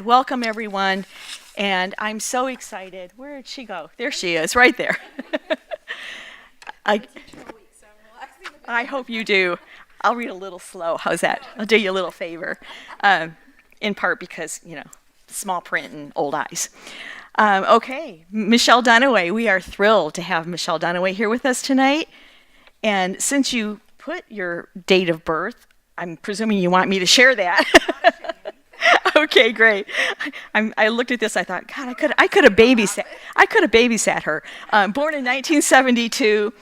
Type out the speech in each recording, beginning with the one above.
welcome everyone. And I'm so excited. Where did she go? There she is, right there. I hope you do. I'll read a little slow. How's that? I'll do you a little favor. In part because, small print and old eyes. Okay, Michelle Dunaway. We are thrilled to have Michelle Dunaway here with us tonight. And since you put your date of birth, I'm presuming you want me to share that. Okay, great. I looked at this. I thought, God, I could have babysat her. Born in 1972,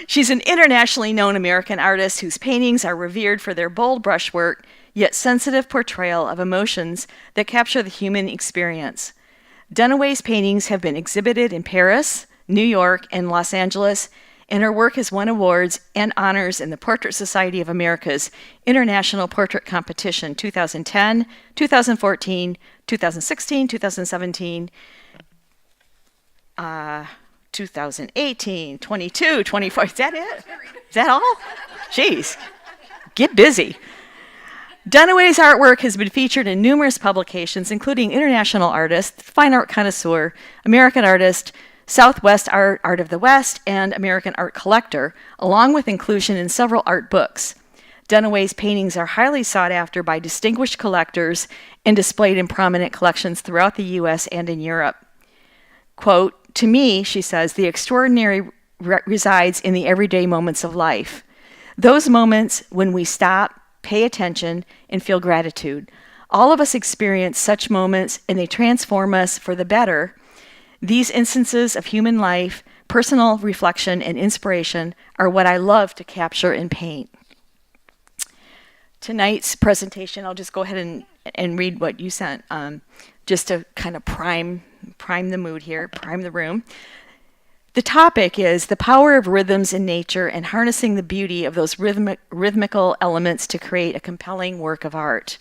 she's an internationally known American artist whose paintings are revered for their bold brushwork, yet sensitive portrayal of emotions that capture the human experience. Dunaway's paintings have been exhibited in Paris, New York, and Los Angeles, and her work has won awards and honors in the Portrait Society of America's International Portrait Competition 2010, 2014, 2016, 2017, 2018, 22, 24. Is that it? Is that all? Jeez, get busy. Dunaway's artwork has been featured in numerous publications, including International Artist, Fine Art Connoisseur, American Artist, Southwest Art of the West, and American Art Collector, along with inclusion in several art books. Dunaway's paintings are highly sought after by distinguished collectors and displayed in prominent collections throughout the U.S. and in Europe. Quote, "To me," she says, "the extraordinary resides in the everyday moments of life. Those moments when we stop, pay attention, and feel gratitude. All of us experience such moments, and they transform us for the better. These instances of human life, personal reflection, and inspiration are what I love to capture and paint." Tonight's presentation, I'll just go ahead and read what you sent, just to kind of prime the mood here, prime the room. The topic is the power of rhythms in nature and harnessing the beauty of those rhythmical elements to create a compelling work of art.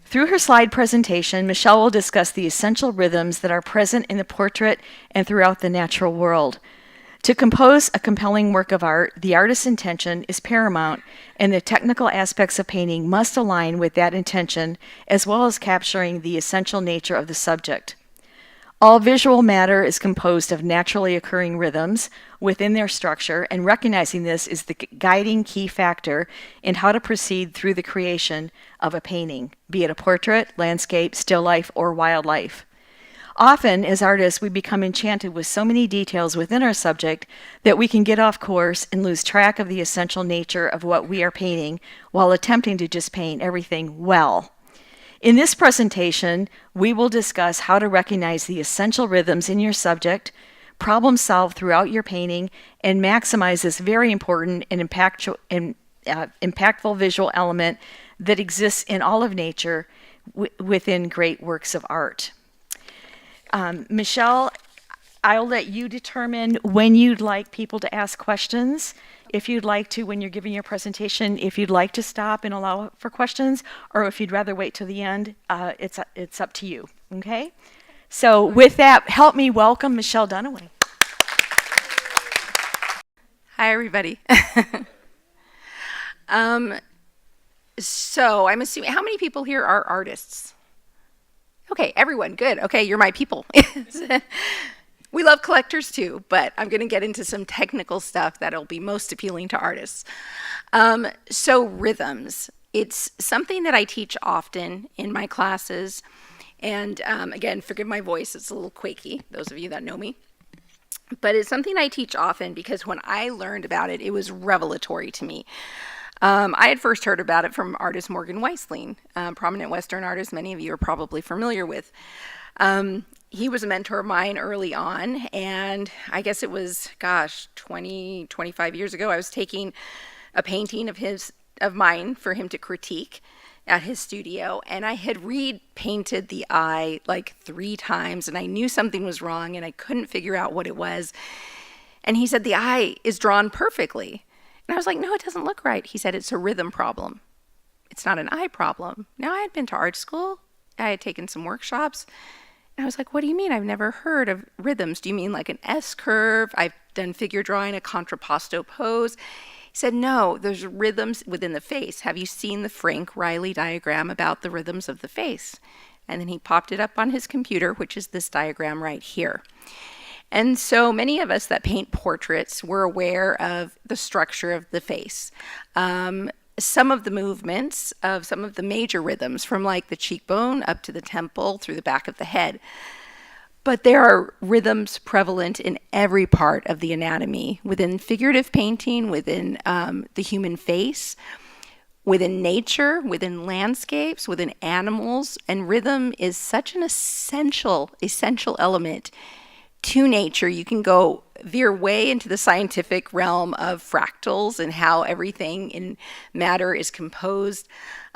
Through her slide presentation, Michelle will discuss the essential rhythms that are present in the portrait and throughout the natural world. To compose a compelling work of art, the artist's intention is paramount, and the technical aspects of painting must align with that intention, as well as capturing the essential nature of the subject. All visual matter is composed of naturally occurring rhythms within their structure, and recognizing this is the guiding key factor in how to proceed through the creation of a painting, be it a portrait, landscape, still life, or wildlife. Often, as artists, we become enchanted with so many details within our subject that we can get off course and lose track of the essential nature of what we are painting while attempting to just paint everything well. In this presentation, we will discuss how to recognize the essential rhythms in your subject, problem solve throughout your painting, and maximize this very important and impactful visual element that exists in all of nature within great works of art. Michelle, I'll let you determine when you'd like people to ask questions. If you'd like to, when you're giving your presentation, if you'd like to stop and allow for questions, or if you'd rather wait till the end, it's up to you, okay? So with that, help me welcome Michelle Dunaway. Hi, everybody. So I'm assuming, how many people here are artists? Okay, everyone, good. Okay, you're my people. We love collectors too, but I'm going to get into some technical stuff that'll be most appealing to artists. So rhythms, it's something that I teach often in my classes. And again, forgive my voice, it's a little quaky, those of you that know me. But it's something I teach often because when I learned about it, it was revelatory to me. I had first heard about it from artist Morgan Weisling, prominent Western artist many of you are probably familiar with. He was a mentor of mine early on, and I guess it was, 25 years ago, I was taking a painting of mine for him to critique at his studio, and I had repainted the eye like 3 times, and I knew something was wrong, and I couldn't figure out what it was. And he said, the eye is drawn perfectly. And I was like, no, it doesn't look right. He said, it's a rhythm problem. It's not an eye problem. Now, I had been to art school. I had taken some workshops. And I was like, what do you mean? I've never heard of rhythms. Do you mean like an S curve? I've done figure drawing, a contrapposto pose. He said, no, there's rhythms within the face. Have you seen the Frank Riley diagram about the rhythms of the face? And then he popped it up on his computer, which is this diagram right here. And so many of us that paint portraits were aware of the structure of the face. Some of the movements of some of the major rhythms, from like the cheekbone up to the temple through the back of the head. But there are rhythms prevalent in every part of the anatomy, within figurative painting, within the human face, within nature, within landscapes, within animals. And rhythm is such an essential element to nature. You can go veer way into the scientific realm of fractals and how everything in matter is composed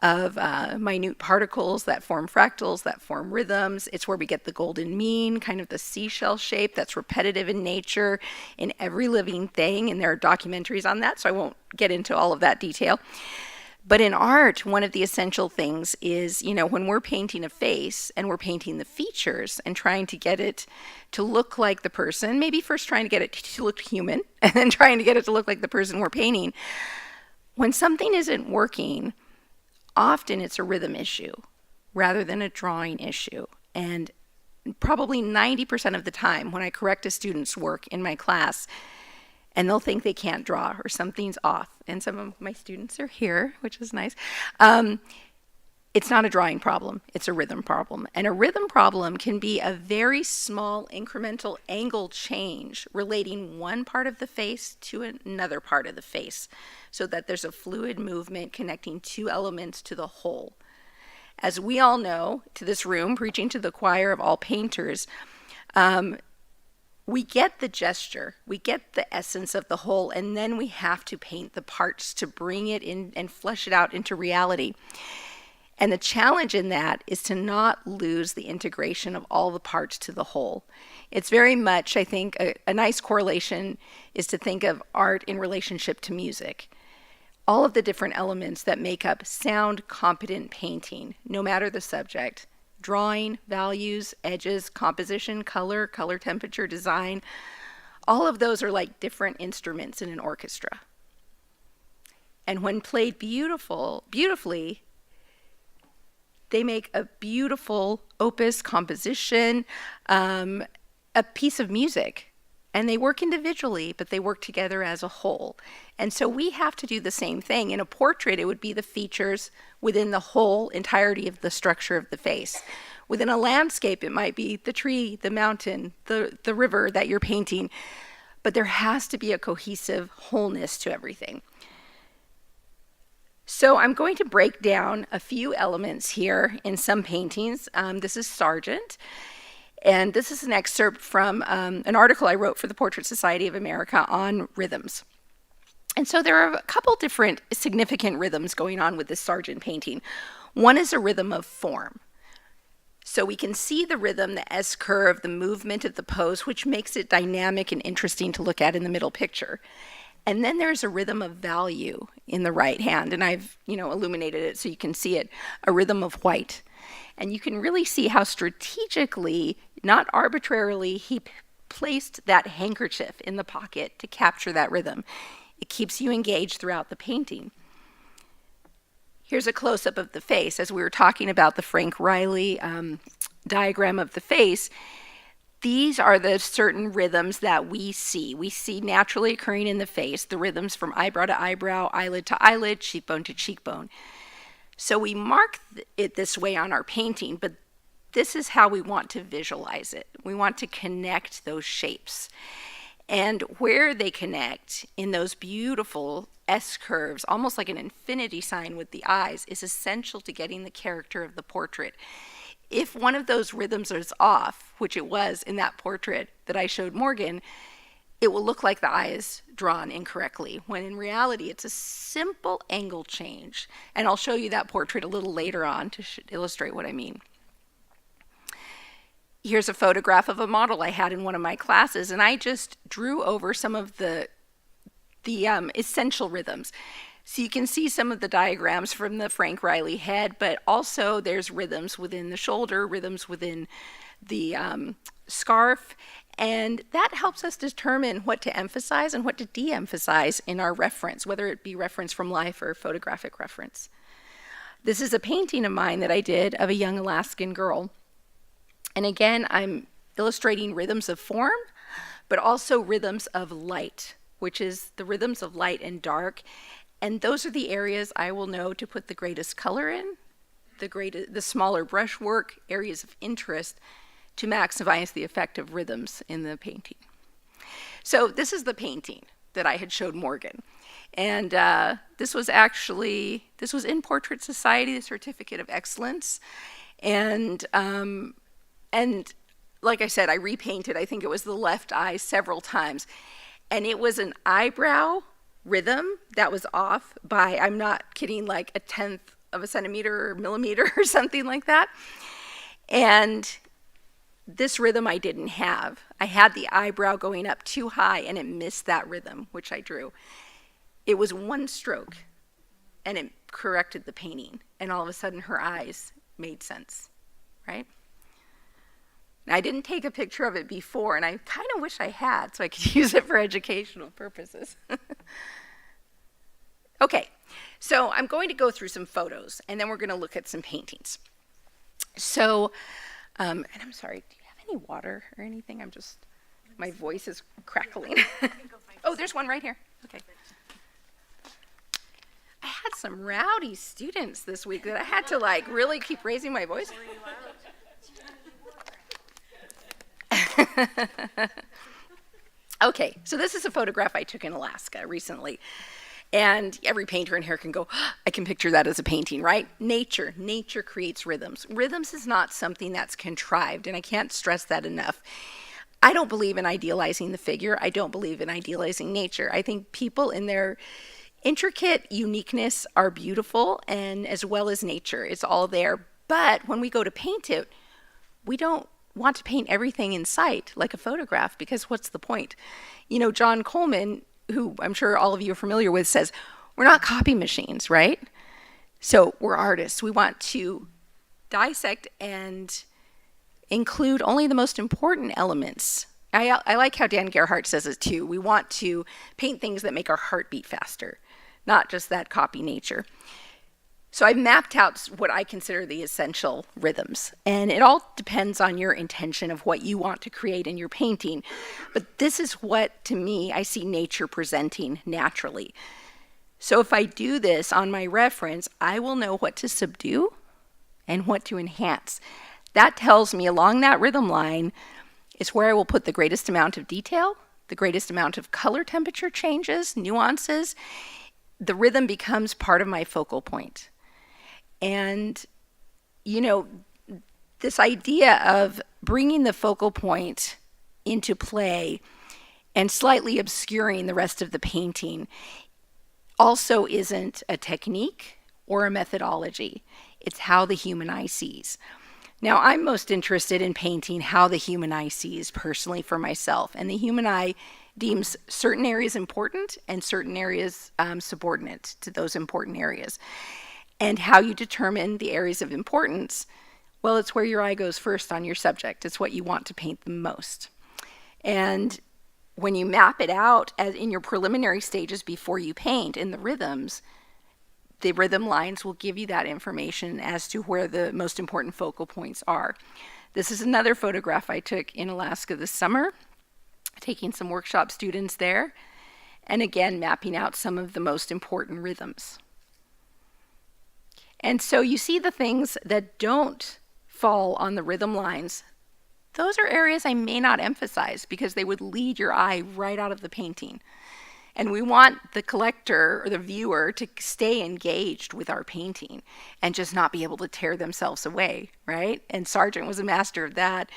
of minute particles that form fractals, that form rhythms. It's where we get the golden mean, kind of the seashell shape that's repetitive in nature in every living thing. And there are documentaries on that, so I won't get into all of that detail. But in art, one of the essential things is, when we're painting a face and we're painting the features and trying to get it to look like the person, maybe first trying to get it to look human and then trying to get it to look like the person we're painting. When something isn't working, often it's a rhythm issue rather than a drawing issue. And probably 90% of the time when I correct a student's work in my class, and they'll think they can't draw or something's off. And some of my students are here, which is nice. It's not a drawing problem, it's a rhythm problem. And a rhythm problem can be a very small incremental angle change relating one part of the face to another part of the face, so that there's a fluid movement connecting two elements to the whole. As we all know, to this room, preaching to the choir of all painters, we get the gesture, we get the essence of the whole, and then we have to paint the parts to bring it in and flesh it out into reality. And the challenge in that is to not lose the integration of all the parts to the whole. It's very much, I think, a nice correlation is to think of art in relationship to music. All of the different elements that make up sound competent painting, no matter the subject. Drawing, values, edges, composition, color temperature, design. All of those are like different instruments in an orchestra. And when played beautifully, they make a beautiful opus, composition, a piece of music. And they work individually, but they work together as a whole. And so we have to do the same thing. In a portrait, it would be the features within the whole entirety of the structure of the face. Within a landscape, it might be the tree, the mountain, the river that you're painting. But there has to be a cohesive wholeness to everything. So I'm going to break down a few elements here in some paintings. This is Sargent. And this is an excerpt from an article I wrote for the Portrait Society of America on rhythms. And so there are a couple different significant rhythms going on with this Sargent painting. One is a rhythm of form. So we can see the rhythm, the S curve, the movement of the pose, which makes it dynamic and interesting to look at in the middle picture. And then there's a rhythm of value in the right hand, and I've illuminated it so you can see it, a rhythm of white. And you can really see how strategically, not arbitrarily, he placed that handkerchief in the pocket to capture that rhythm. It keeps you engaged throughout the painting. Here's a close-up of the face. As we were talking about the Frank Riley diagram of the face, these are the certain rhythms that we see. We see naturally occurring in the face, the rhythms from eyebrow to eyebrow, eyelid to eyelid, cheekbone to cheekbone. So we mark it this way on our painting, but this is how we want to visualize it. We want to connect those shapes. And where they connect in those beautiful S curves, almost like an infinity sign with the eyes, is essential to getting the character of the portrait. If one of those rhythms is off, which it was in that portrait that I showed Morgan, it will look like the eye is drawn incorrectly, when in reality it's a simple angle change. And I'll show you that portrait a little later on to illustrate what I mean. Here's a photograph of a model I had in one of my classes, and I just drew over some of the essential rhythms. So you can see some of the diagrams from the Frank Riley head, but also there's rhythms within the shoulder, rhythms within the scarf, and that helps us determine what to emphasize and what to de-emphasize in our reference, whether it be reference from life or photographic reference. This is a painting of mine that I did of a young Alaskan girl. And again, I'm illustrating rhythms of form, but also rhythms of light, which is the rhythms of light and dark. And those are the areas I will know to put the greatest color in, the smaller brushwork, areas of interest, to maximize the effect of rhythms in the painting. So this is the painting that I had showed Morgan. And this was in Portrait Society, the Certificate of Excellence. And like I said, I repainted, I think it was the left eye several times. And it was an eyebrow rhythm that was off by, I'm not kidding, like 1/10 of a centimeter or millimeter or something like that. And this rhythm I didn't have. I had the eyebrow going up too high and it missed that rhythm, which I drew. It was one stroke and it corrected the painting. And all of a sudden her eyes made sense, right? Now, I didn't take a picture of it before, and I kind of wish I had so I could use it for educational purposes. Okay, so I'm going to go through some photos, and then we're going to look at some paintings. So, and I'm sorry, do you have any water or anything? My voice is crackling. Oh, there's one right here. Okay. I had some rowdy students this week that I had to really keep raising my voice. Okay, so this is a photograph I took in Alaska recently. And every painter in here can go, oh, I can picture that as a painting, right? Nature creates rhythms. Rhythms is not something that's contrived, and I can't stress that enough. I don't believe in idealizing the figure. I don't believe in idealizing nature. I think people in their intricate uniqueness are beautiful, and as well as nature. It's all there. But when we go to paint it, we don't want to paint everything in sight like a photograph, because what's the point? You know, John Coleman, who I'm sure all of you are familiar with, says, we're not copy machines, right? So we're artists. We want to dissect and include only the most important elements. I like how Dan Gerhardt says it too. We want to paint things that make our heart beat faster, not just that copy nature. So I mapped out what I consider the essential rhythms, and it all depends on your intention of what you want to create in your painting. But this is what, to me, I see nature presenting naturally. So if I do this on my reference, I will know what to subdue and what to enhance. That tells me along that rhythm line is where I will put the greatest amount of detail, the greatest amount of color temperature changes, nuances. The rhythm becomes part of my focal point. And, you know, this idea of bringing the focal point into play and slightly obscuring the rest of the painting also isn't a technique or a methodology. It's how the human eye sees. Now, I'm most interested in painting how the human eye sees personally for myself. And the human eye deems certain areas important and certain areas subordinate to those important areas. And how you determine the areas of importance, well, it's where your eye goes first on your subject. It's what you want to paint the most. And when you map it out as in your preliminary stages before you paint in the rhythms, the rhythm lines will give you that information as to where the most important focal points are. This is another photograph I took in Alaska this summer, taking some workshop students there, and again, mapping out some of the most important rhythms. And so you see the things that don't fall on the rhythm lines. Those are areas I may not emphasize because they would lead your eye right out of the painting. And we want the collector or the viewer to stay engaged with our painting and just not be able to tear themselves away, right? And Sargent was a master of that.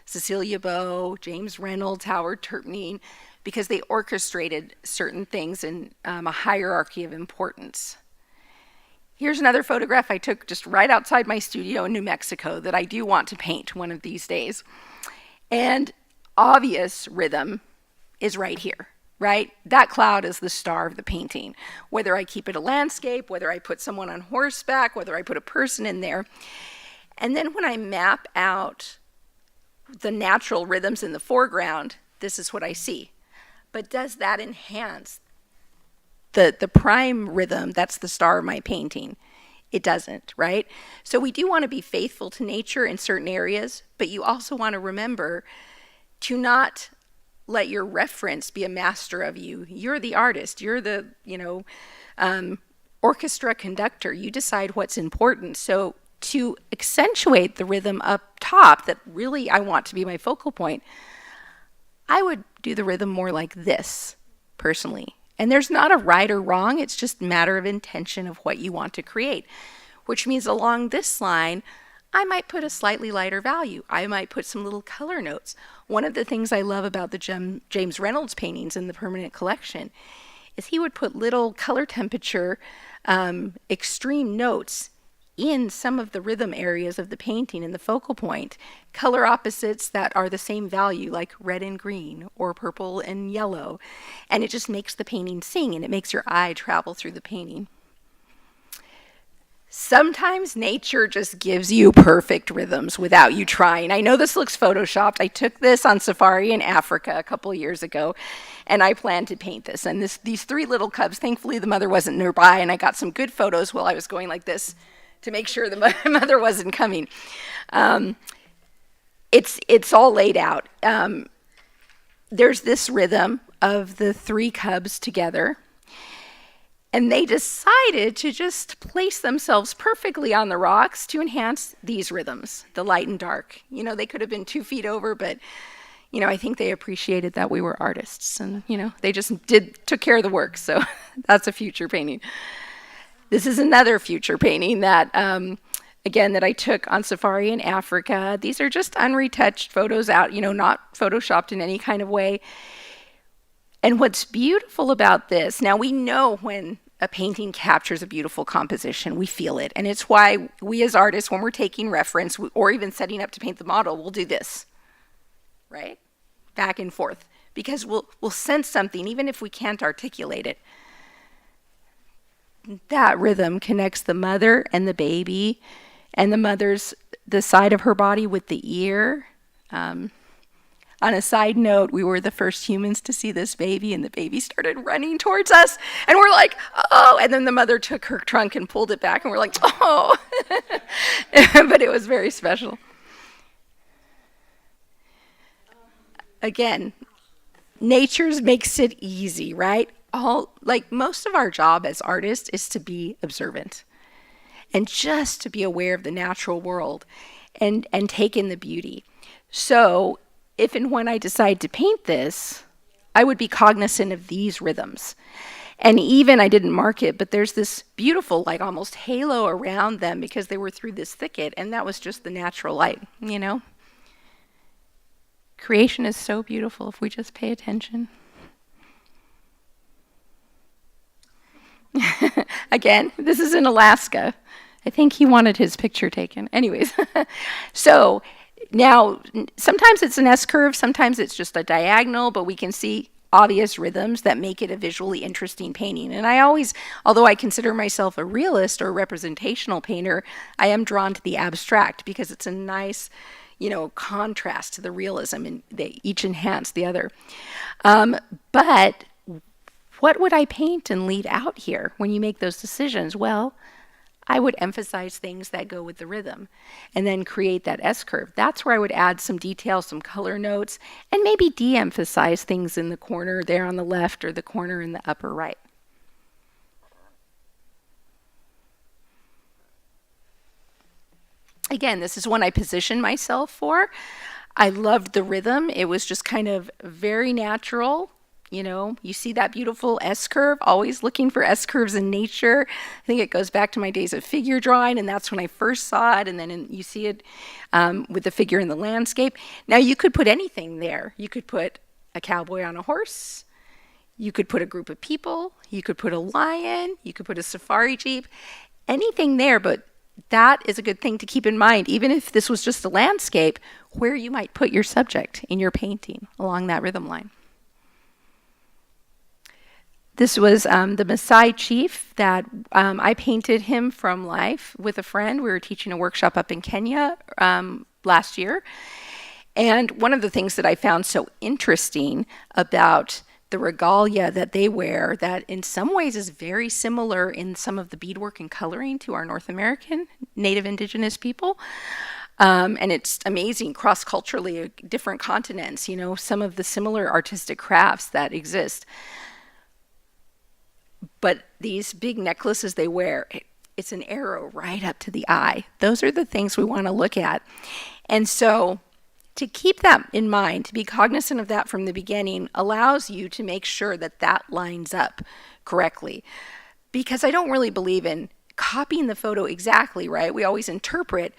Cecilia Bow, James Reynolds, Howard Turpnine, because they orchestrated certain things in a hierarchy of importance. Here's another photograph I took just right outside my studio in New Mexico that I do want to paint one of these days. And obvious rhythm is right here, right? That cloud is the star of the painting. Whether I keep it a landscape, whether I put someone on horseback, whether I put a person in there. And then when I map out the natural rhythms in the foreground, this is what I see. But does that enhance the prime rhythm that's the star of my painting? It doesn't, right? So we do want to be faithful to nature in certain areas, but you also want to remember to not let your reference be a master of you. You're the artist. You're the, orchestra conductor. You decide what's important. So to accentuate the rhythm up top that really I want to be my focal point, I would do the rhythm more like this, personally. And there's not a right or wrong. It's just a matter of intention of what you want to create, which means along this line, I might put a slightly lighter value. I might put some little color notes. One of the things I love about the James Reynolds paintings in the permanent collection is he would put little color temperature extreme notes in some of the rhythm areas of the painting in the focal point, color opposites that are the same value, like red and green or purple and yellow. And it just makes the painting sing, and it makes your eye travel through the painting. Sometimes nature just gives you perfect rhythms without you trying. I know this looks photoshopped. I took this on safari in Africa a couple years ago, and I planned to paint this. And these three little cubs, thankfully the mother wasn't nearby, and I got some good photos while I was going like this to make sure the mother wasn't coming. It's all laid out. There's this rhythm of the three cubs together, and they decided to just place themselves perfectly on the rocks to enhance these rhythms, the light and dark. They could have been 2 feet over, but I think they appreciated that we were artists, and they just took care of the work. So that's a future painting. This is another future painting that, again, that I took on safari in Africa. These are just unretouched photos out, not photoshopped in any kind of way. And what's beautiful about this, now we know when a painting captures a beautiful composition, we feel it. And it's why we as artists, when we're taking reference or even setting up to paint the model, we'll do this, right? Back and forth, because we'll sense something, even if we can't articulate it. That rhythm connects the mother and the baby, and the side of her body with the ear. On a side note, we were the first humans to see this baby, and the baby started running towards us, and we're like, oh, and then the mother took her trunk and pulled it back, and we're like, oh. But it was very special. Again, nature makes it easy, right? Most of our job as artists is to be observant and just to be aware of the natural world and take in the beauty. So if and when I decide to paint this, I would be cognizant of these rhythms. And even, I didn't mark it, but there's this beautiful, almost halo around them because they were through this thicket, and that was just the natural light, Creation is so beautiful if we just pay attention. Again, this is in Alaska. I think he wanted his picture taken. Anyways, so now sometimes it's an S-curve, sometimes it's just a diagonal, but we can see obvious rhythms that make it a visually interesting painting. And I always, although I consider myself a realist or representational painter, I am drawn to the abstract because it's a nice, contrast to the realism, and they each enhance the other. But what would I paint and leave out here when you make those decisions? Well, I would emphasize things that go with the rhythm and then create that S-curve. That's where I would add some details, some color notes, and maybe de-emphasize things in the corner there on the left or the corner in the upper right. Again, this is one I positioned myself for. I loved the rhythm. It was just kind of very natural. You see that beautiful S-curve, always looking for S-curves in nature. I think it goes back to my days of figure drawing, and that's when I first saw it, and then you see it with the figure in the landscape. Now, you could put anything there. You could put a cowboy on a horse. You could put a group of people. You could put a lion. You could put a safari jeep. Anything there, but that is a good thing to keep in mind, even if this was just a landscape, where you might put your subject in your painting along that rhythm line. This was the Maasai chief that I painted him from life with a friend. We were teaching a workshop up in Kenya last year. And one of the things that I found so interesting about the regalia that they wear, that in some ways is very similar in some of the beadwork and coloring to our North American Native Indigenous people. And it's amazing cross-culturally, different continents, some of the similar artistic crafts that exist. But these big necklaces they wear, it's an arrow right up to the eye. Those are the things we want to look at. And so to keep that in mind, to be cognizant of that from the beginning, allows you to make sure that that lines up correctly. Because I don't really believe in copying the photo exactly, right? We always interpret.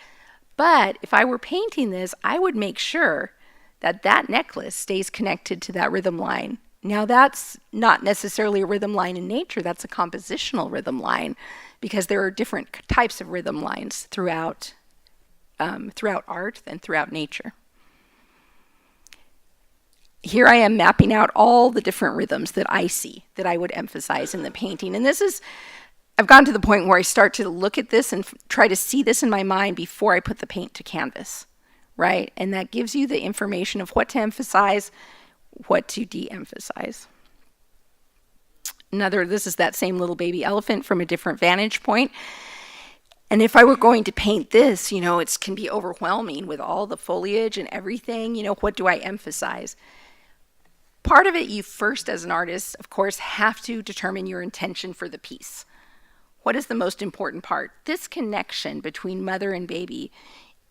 But if I were painting this, I would make sure that that necklace stays connected to that rhythm line. Now, that's not necessarily a rhythm line in nature. That's a compositional rhythm line, because there are different types of rhythm lines throughout art and throughout nature. Here I am mapping out all the different rhythms that I see that I would emphasize in the painting. And I've gotten to the point where I start to look at this and try to see this in my mind before I put the paint to canvas, right? And that gives you the information of what to emphasize, what to de-emphasize. This is that same little baby elephant from a different vantage point. And if I were going to paint this, it can be overwhelming with all the foliage and everything. What do I emphasize? Part of it, you first as an artist, of course, have to determine your intention for the piece. What is the most important part? This connection between mother and baby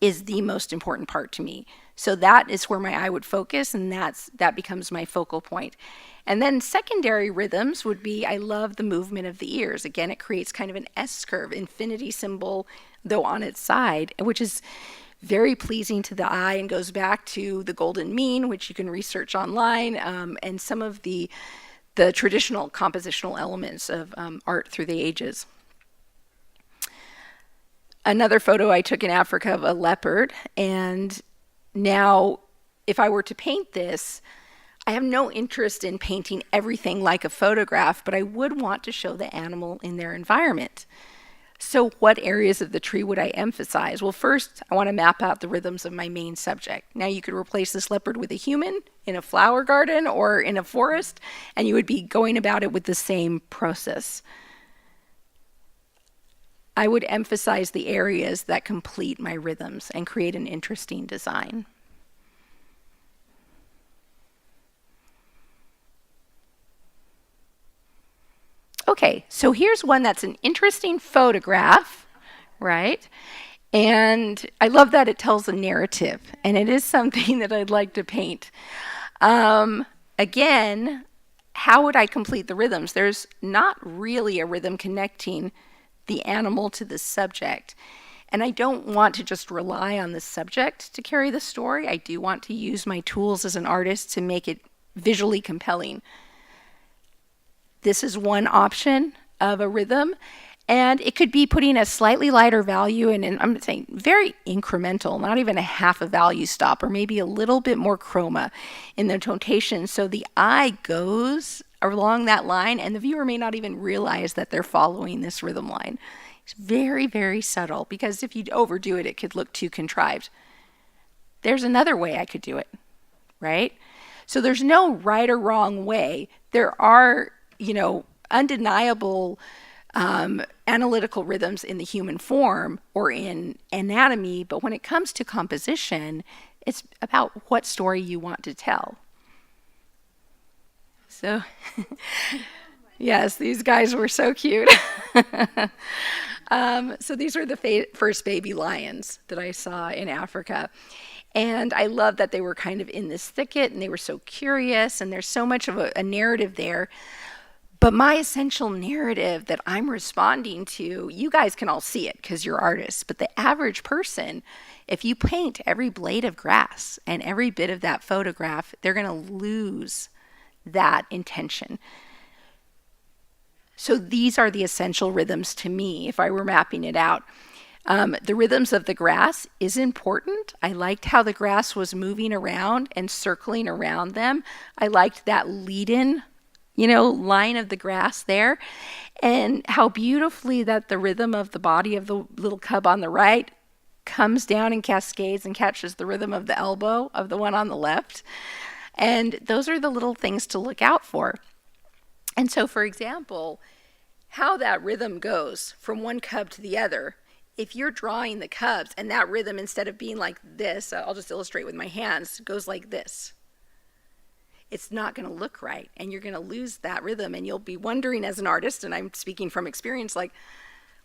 is the most important part to me. So that is where my eye would focus, and that becomes my focal point. And then secondary rhythms would be, I love the movement of the ears. Again, it creates kind of an S curve, infinity symbol, though on its side, which is very pleasing to the eye and goes back to the golden mean, which you can research online, and some of the traditional compositional elements of art through the ages. Another photo I took in Africa of a leopard, and now if I were to paint this, I have no interest in painting everything like a photograph, but I would want to show the animal in their environment. So what areas of the tree would I emphasize? Well, first, I want to map out the rhythms of my main subject. Now, you could replace this leopard with a human in a flower garden or in a forest, and you would be going about it with the same process. I would emphasize the areas that complete my rhythms and create an interesting design. Okay, so here's one that's an interesting photograph, right? And I love that it tells a narrative, and it is something that I'd like to paint. Again, how would I complete the rhythms? There's not really a rhythm connecting the animal to the subject. And I don't want to just rely on the subject to carry the story. I do want to use my tools as an artist to make it visually compelling. This is one option of a rhythm, and it could be putting a slightly lighter value in, and I'm saying very incremental, not even a half a value stop, or maybe a little bit more chroma in the notation, so the eye goes along that line, and the viewer may not even realize that they're following this rhythm line. It's very, very subtle, because if you overdo it, it could look too contrived. There's another way I could do it, right? So there's no right or wrong way. There are undeniable analytical rhythms in the human form or in anatomy, but when it comes to composition, it's about what story you want to tell. So, yes, these guys were so cute. So these were the first baby lions that I saw in Africa. And I love that they were kind of in this thicket, and they were so curious, and there's so much of a narrative there. But my essential narrative that I'm responding to, you guys can all see it because you're artists, but the average person, if you paint every blade of grass and every bit of that photograph, they're going to lose that intention. So these are the essential rhythms to me if I were mapping it out. The rhythms of the grass is important. I liked how the grass was moving around and circling around them. I liked that lead-in line of the grass there, and how beautifully that the rhythm of the body of the little cub on the right comes down and cascades and catches the rhythm of the elbow of the one on the left. And those are the little things to look out for. And so, for example, how that rhythm goes from one cub to the other, if you're drawing the cubs and that rhythm, instead of being like this, I'll just illustrate with my hands, goes like this, it's not going to look right, and you're going to lose that rhythm, and you'll be wondering as an artist, and I'm speaking from experience, like,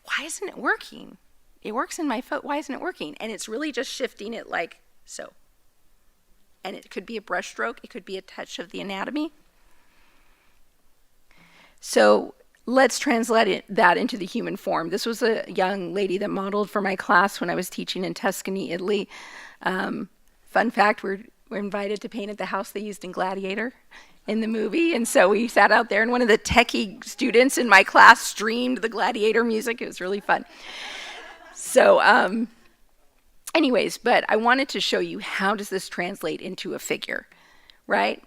why isn't it working? It works in my foot, why isn't it working? And it's really just shifting it like so. And it could be a brush stroke, it could be a touch of the anatomy. So let's translate that into the human form. This was a young lady that modeled for my class when I was teaching in Tuscany, Italy. Fun fact, we're invited to paint at the house they used in Gladiator in the movie. And so we sat out there, and one of the techie students in my class streamed the Gladiator music. It was really fun. So anyways, but I wanted to show you, how does this translate into a figure, right?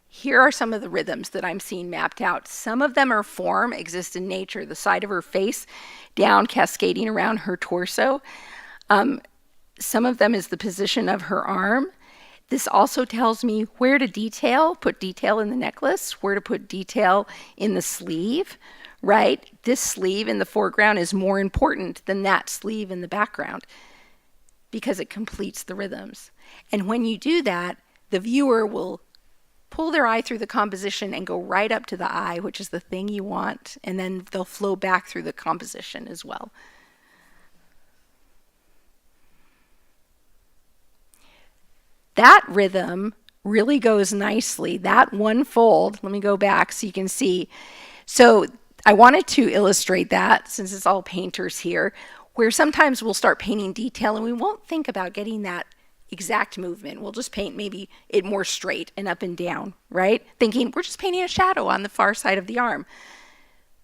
Here are some of the rhythms that I'm seeing mapped out. Some of them are form, exist in nature, the side of her face down, cascading around her torso. Some of them is the position of her arm. This also tells me where to put detail in the necklace, where to put detail in the sleeve, right? This sleeve in the foreground is more important than that sleeve in the background because it completes the rhythms. And when you do that, the viewer will pull their eye through the composition and go right up to the eye, which is the thing you want, and then they'll flow back through the composition as well. That rhythm really goes nicely. That one fold, let me go back so you can see. So I wanted to illustrate that, since it's all painters here, where sometimes we'll start painting detail and we won't think about getting that exact movement. We'll just paint maybe it more straight and up and down, right? Thinking we're just painting a shadow on the far side of the arm.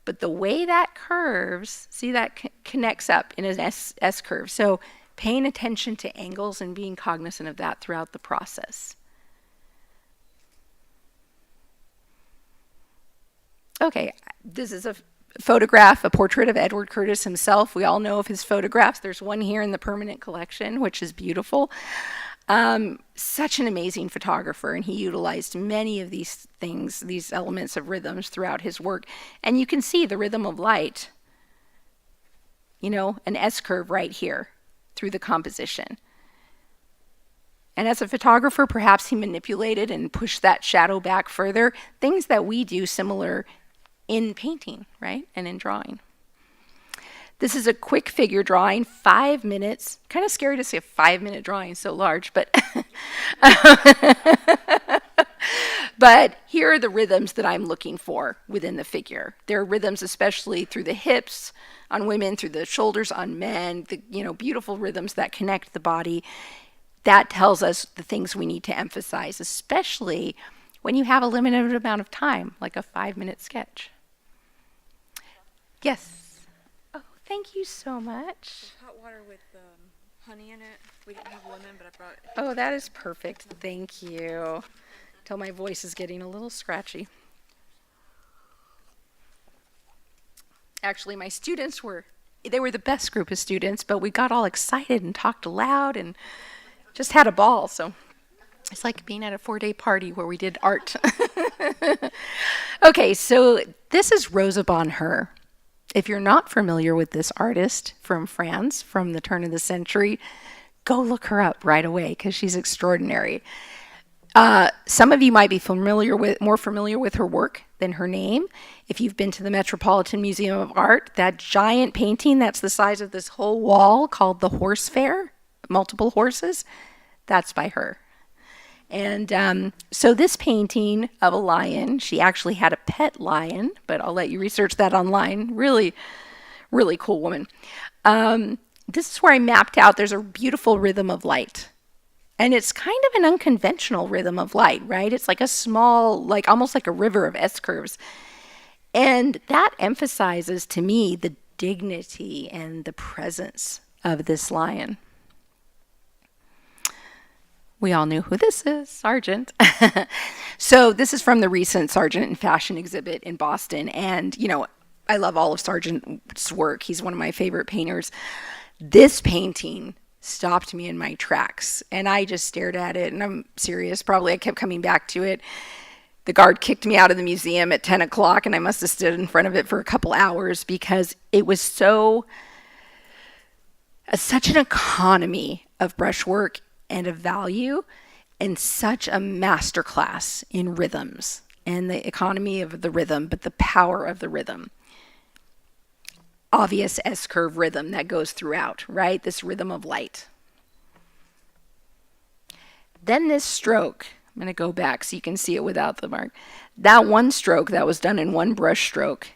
But the way that curves, see, that connects up in an S curve. So paying attention to angles and being cognizant of that throughout the process. Okay, this is a photograph, a portrait of Edward Curtis himself. We all know of his photographs. There's one here in the permanent collection, which is beautiful. Such an amazing photographer, and he utilized many of these things, these elements of rhythms throughout his work. And you can see the rhythm of light, an S curve right here through the composition. And as a photographer, perhaps he manipulated and pushed that shadow back further, things that we do similar in painting, right, and in drawing. This is a quick figure drawing, 5 minutes. Kind of scary to see a 5-minute drawing so large, but but here are the rhythms that I'm looking for within the figure. There are rhythms especially through the hips on women, through the shoulders on men, the beautiful rhythms that connect the body. That tells us the things we need to emphasize, especially when you have a limited amount of time, like a 5-minute sketch. Yes. Oh, thank you so much. Hot water with honey in it. We didn't have lemon, but I brought it. Oh, that is perfect. Thank you. Till my voice is getting a little scratchy. Actually, my students they were the best group of students, but we got all excited and talked aloud and just had a ball. So it's like being at a 4-day party where we did art. Okay, so this is Rosa Bonheur. If you're not familiar with this artist from France from the turn of the century, go look her up right away because she's extraordinary. Some of you might be more familiar with her work than her name. If you've been to the Metropolitan Museum of Art, that giant painting that's the size of this whole wall called the Horse Fair, multiple horses, that's by her. And so this painting of a lion, she actually had a pet lion, but I'll let you research that online. Really, really cool woman. This is where I mapped out, there's a beautiful rhythm of light. And it's kind of an unconventional rhythm of light, right? It's like a small, almost like a river of S curves. And that emphasizes to me the dignity and the presence of this lion. We all knew who this is, Sargent. So this is from the recent Sargent and Fashion exhibit in Boston. And, I love all of Sargent's work. He's one of my favorite painters. This painting stopped me in my tracks. And I just stared at it. And I'm serious. Probably I kept coming back to it. The guard kicked me out of the museum at 10 o'clock. And I must have stood in front of it for a couple hours because it was such an economy of brushwork and of value, and such a masterclass in rhythms and the economy of the rhythm, but the power of the rhythm. Obvious S-curve rhythm that goes throughout, right? This rhythm of light. Then this stroke, I'm going to go back so you can see it without the mark. That one stroke that was done in one brush stroke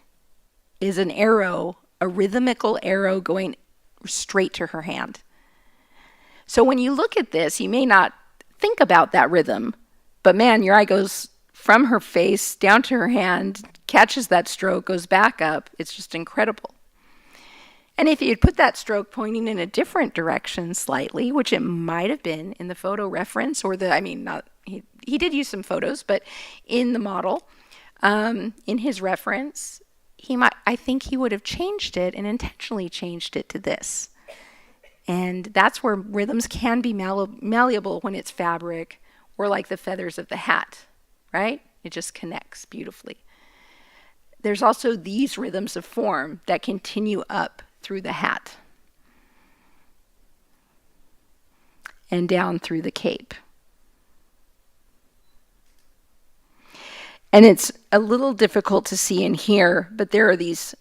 is an arrow, a rhythmical arrow going straight to her hand. So when you look at this, you may not think about that rhythm, but man, your eye goes from her face down to her hand, catches that stroke, goes back up. It's just incredible. And if you had put that stroke pointing in a different direction slightly, which it might have been in the photo reference, or he did use some photos, but in the model, in his reference, I think he would have changed it and intentionally changed it to this. And that's where rhythms can be malleable when it's fabric, or like the feathers of the hat, right? It just connects beautifully. There's also these rhythms of form that continue up through the hat and down through the cape. And it's a little difficult to see in here, but there are these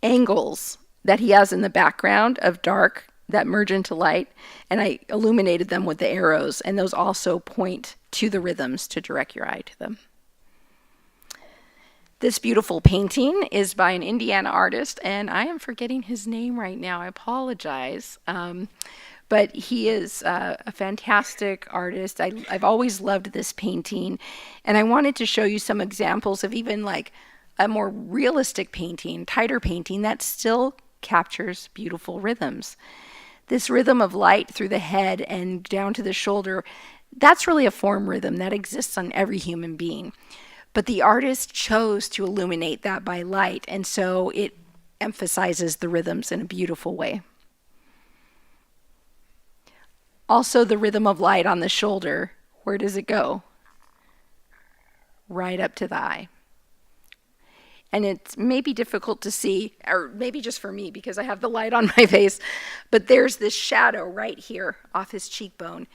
angles that he has in the background of dark that merge into light, and I illuminated them with the arrows, and those also point to the rhythms to direct your eye to them. This beautiful painting is by an Indiana artist, and I am forgetting his name right now. I apologize. But he is a fantastic artist. I've always loved this painting, and I wanted to show you some examples of even like a more realistic painting, tighter painting that still captures beautiful rhythms. This rhythm of light through the head and down to the shoulder, that's really a form rhythm that exists on every human being. But the artist chose to illuminate that by light, and so it emphasizes the rhythms in a beautiful way. Also, the rhythm of light on the shoulder, where does it go? Right up to the eye. And it's maybe difficult to see, or maybe just for me because I have the light on my face, but there's this shadow right here off his cheekbone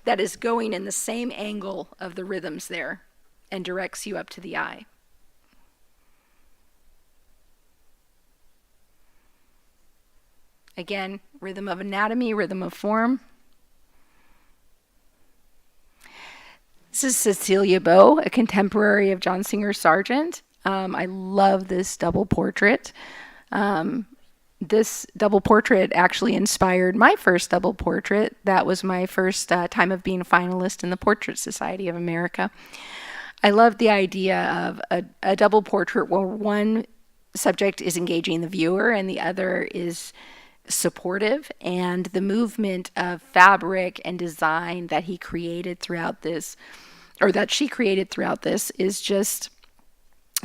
that is going in the same angle of the rhythms there and directs you up to the eye. Again, rhythm of anatomy, rhythm of form. This is Cecilia Beau, a contemporary of John Singer Sargent. I love this double portrait. This double portrait actually inspired my first double portrait. That was my first time of being a finalist in the Portrait Society of America. I love the idea of a double portrait where one subject is engaging the viewer and the other is supportive, and the movement of fabric and design that he created throughout this, or that she created throughout this, is just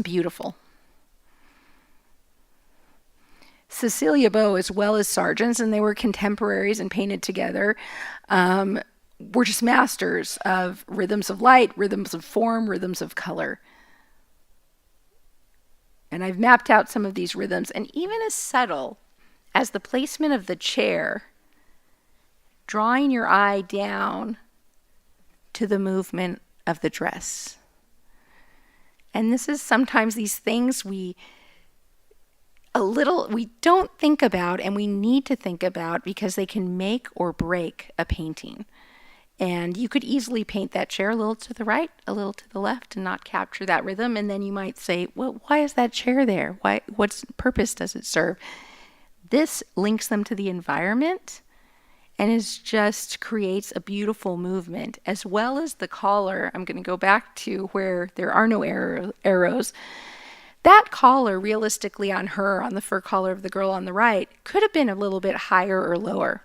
beautiful. Cecilia Beau, as well as Sargent's, and they were contemporaries and painted together, were just masters of rhythms of light, rhythms of form, rhythms of color. And I've mapped out some of these rhythms, and even as subtle as the placement of the chair, drawing your eye down to the movement of the dress. And this is sometimes these things we don't think about, and we need to think about because they can make or break a painting. And you could easily paint that chair a little to the right, a little to the left, and not capture that rhythm. And then you might say, well, why is that chair there? What purpose does it serve? This links them to the environment and creates a beautiful movement, as well as the collar. I'm going to go back to where there are no arrows. That collar, realistically on her, on the fur collar of the girl on the right, could have been a little bit higher or lower,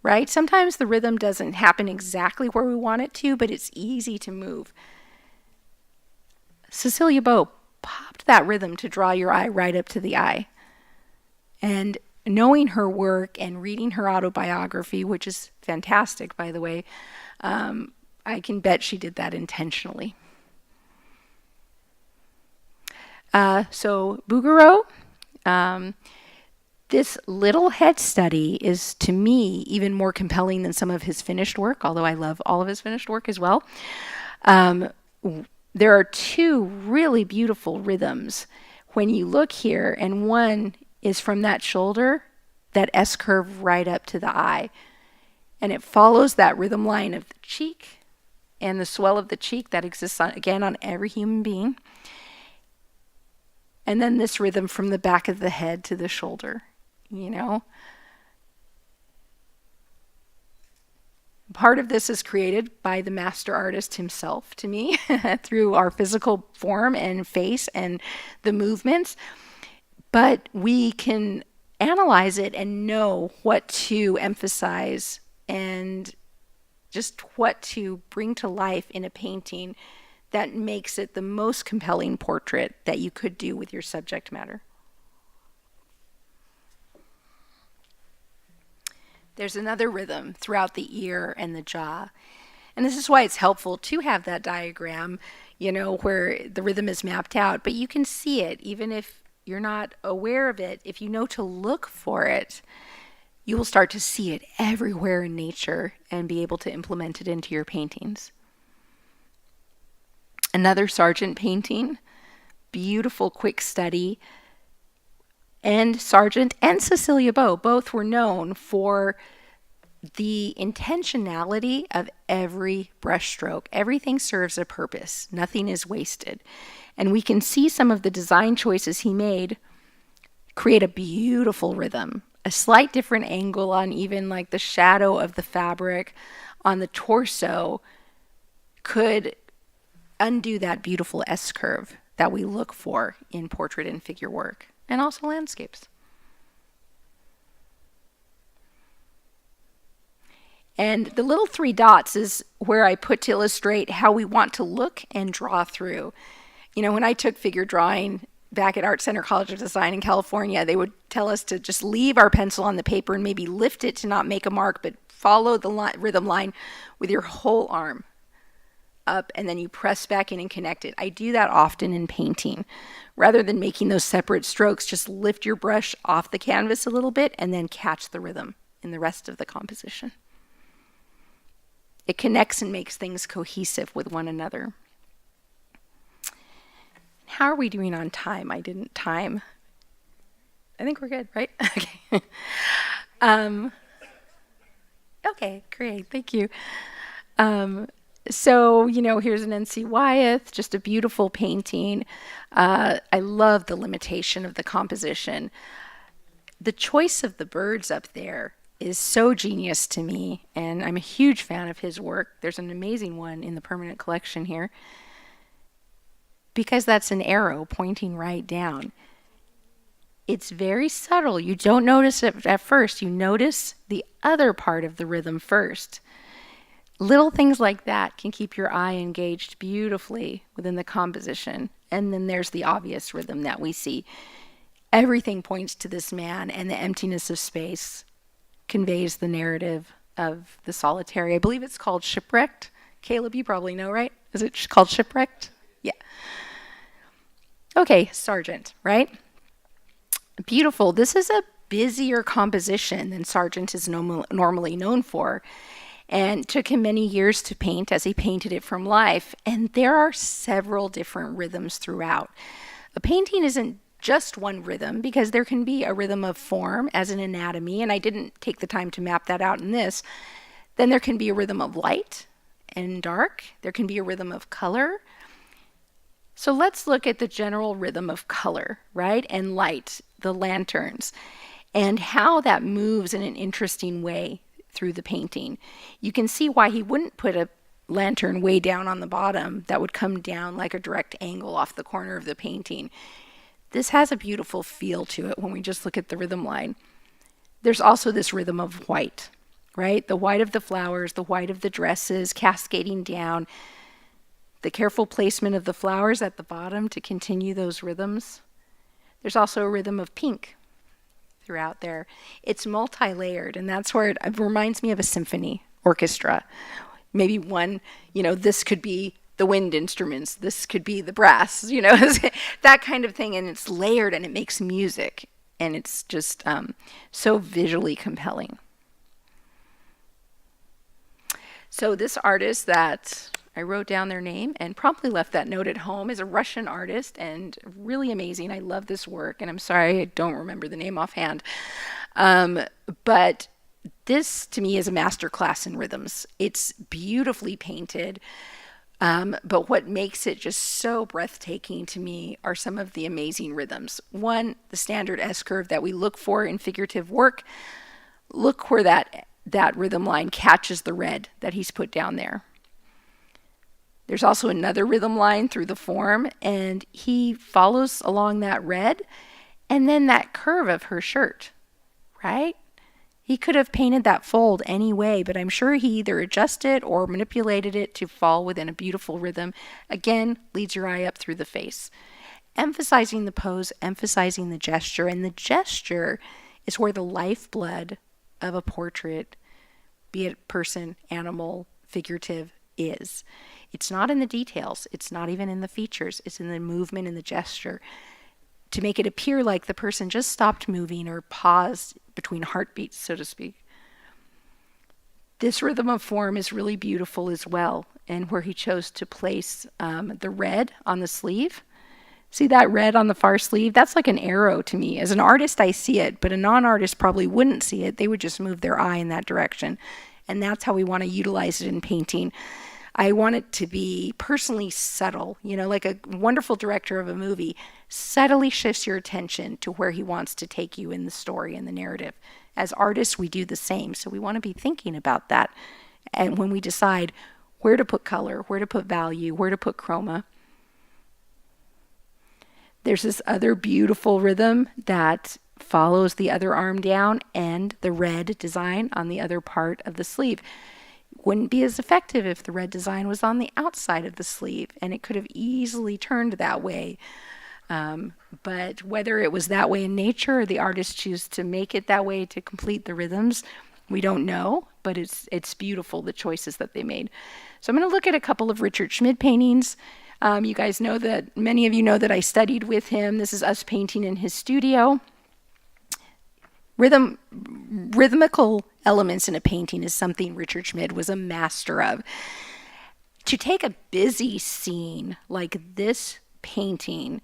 right? Sometimes the rhythm doesn't happen exactly where we want it to, but it's easy to move. Cecilia Beau popped that rhythm to draw your eye right up to the eye. And knowing her work and reading her autobiography, which is fantastic, by the way, I can bet she did that intentionally. So Bouguereau, this little head study is, to me, even more compelling than some of his finished work, although I love all of his finished work as well. There are two really beautiful rhythms when you look here, and one is from that shoulder, that S curve right up to the eye. And it follows that rhythm line of the cheek and the swell of the cheek that exists, again, on every human being. And then this rhythm from the back of the head to the shoulder, Part of this is created by the master artist himself, to me, through our physical form and face and the movements. But we can analyze it and know what to emphasize and just what to bring to life in a painting that makes it the most compelling portrait that you could do with your subject matter. There's another rhythm throughout the ear and the jaw. And this is why it's helpful to have that diagram, where the rhythm is mapped out. But you can see it, even if you're not aware of it. If you know to look for it, you will start to see it everywhere in nature and be able to implement it into your paintings. Another Sargent painting, beautiful quick study. And Sargent and Cecilia Beau both were known for the intentionality of every brushstroke. Everything serves a purpose. Nothing is wasted. And we can see some of the design choices he made create a beautiful rhythm. A slight different angle on even like the shadow of the fabric on the torso could undo that beautiful S-curve that we look for in portrait and figure work, and also landscapes. And the little 3 dots is where I put to illustrate how we want to look and draw through. When I took figure drawing back at Art Center College of Design in California, they would tell us to just leave our pencil on the paper and maybe lift it to not make a mark, but follow the rhythm line with your whole arm up, and then you press back in and connect it. I do that often in painting. Rather than making those separate strokes, just lift your brush off the canvas a little bit and then catch the rhythm in the rest of the composition. It connects and makes things cohesive with one another. How are we doing on time? I didn't time. I think we're good, right? Okay. Okay, great. Thank you. So, here's an N.C. Wyeth, just a beautiful painting. I love the limitation of the composition. The choice of the birds up there is so genius to me, and I'm a huge fan of his work. There's an amazing one in the permanent collection here, because that's an arrow pointing right down. It's very subtle. You don't notice it at first. You notice the other part of the rhythm first. Little things like that can keep your eye engaged beautifully within the composition. And then there's the obvious rhythm that we see. Everything points to this man, and the emptiness of space conveys the narrative of the solitary. I believe it's called Shipwrecked. Caleb, you probably know, right? Is it called Shipwrecked? Yeah. Okay, Sargent, right? Beautiful. This is a busier composition than Sargent is normally known for, and took him many years to paint as he painted it from life. And there are several different rhythms throughout. A painting isn't just one rhythm, because there can be a rhythm of form as an anatomy, and I didn't take the time to map that out in this. Then there can be a rhythm of light and dark. There can be a rhythm of color. So let's look at the general rhythm of color, right? And light, the lanterns, and how that moves in an interesting way through the painting. You can see why he wouldn't put a lantern way down on the bottom that would come down like a direct angle off the corner of the painting. This has a beautiful feel to it when we just look at the rhythm line. There's also this rhythm of white, right? The white of the flowers, the white of the dresses, cascading down. The careful placement of the flowers at the bottom to continue those rhythms. There's also a rhythm of pink throughout there. It's multi-layered, and that's where it reminds me of a symphony orchestra. Maybe one, this could be the wind instruments, this could be the brass, that kind of thing, and it's layered and it makes music, and it's just so visually compelling. So this artist that I wrote down their name and promptly left that note at home is a Russian artist and really amazing. I love this work, and I'm sorry I don't remember the name offhand. But this, to me, is a masterclass in rhythms. It's beautifully painted, but what makes it just so breathtaking to me are some of the amazing rhythms. One, the standard S curve that we look for in figurative work. Look where that rhythm line catches the red that he's put down there. There's also another rhythm line through the form, and he follows along that red, and then that curve of her shirt, right? He could have painted that fold any way, but I'm sure he either adjusted or manipulated it to fall within a beautiful rhythm. Again, leads your eye up through the face. Emphasizing the pose, emphasizing the gesture, and the gesture is where the lifeblood of a portrait, be it person, animal, figurative, is. It's not in the details. It's not even in the features. It's in the movement and the gesture to make it appear like the person just stopped moving or paused between heartbeats, so to speak. This rhythm of form is really beautiful as well, and where he chose to place the red on the sleeve. See that red on the far sleeve? That's like an arrow to me. As an artist, I see it, but a non-artist probably wouldn't see it. They would just move their eye in that direction. And that's how we want to utilize it in painting. I want it to be personally subtle, like a wonderful director of a movie subtly shifts your attention to where he wants to take you in the story and the narrative. As artists, we do the same. So we want to be thinking about that. And when we decide where to put color, where to put value, where to put chroma. There's this other beautiful rhythm that follows the other arm down and the red design on the other part of the sleeve. Wouldn't be as effective if the red design was on the outside of the sleeve, and it could have easily turned that way. But whether it was that way in nature or the artist choose to make it that way to complete the rhythms, we don't know, but it's beautiful, the choices that they made. So I'm going to look at a couple of Richard Schmid paintings. You guys know that, many of you know that I studied with him. This is us painting in his studio. Rhythmical elements in a painting is something Richard Schmid was a master of. To take a busy scene like this painting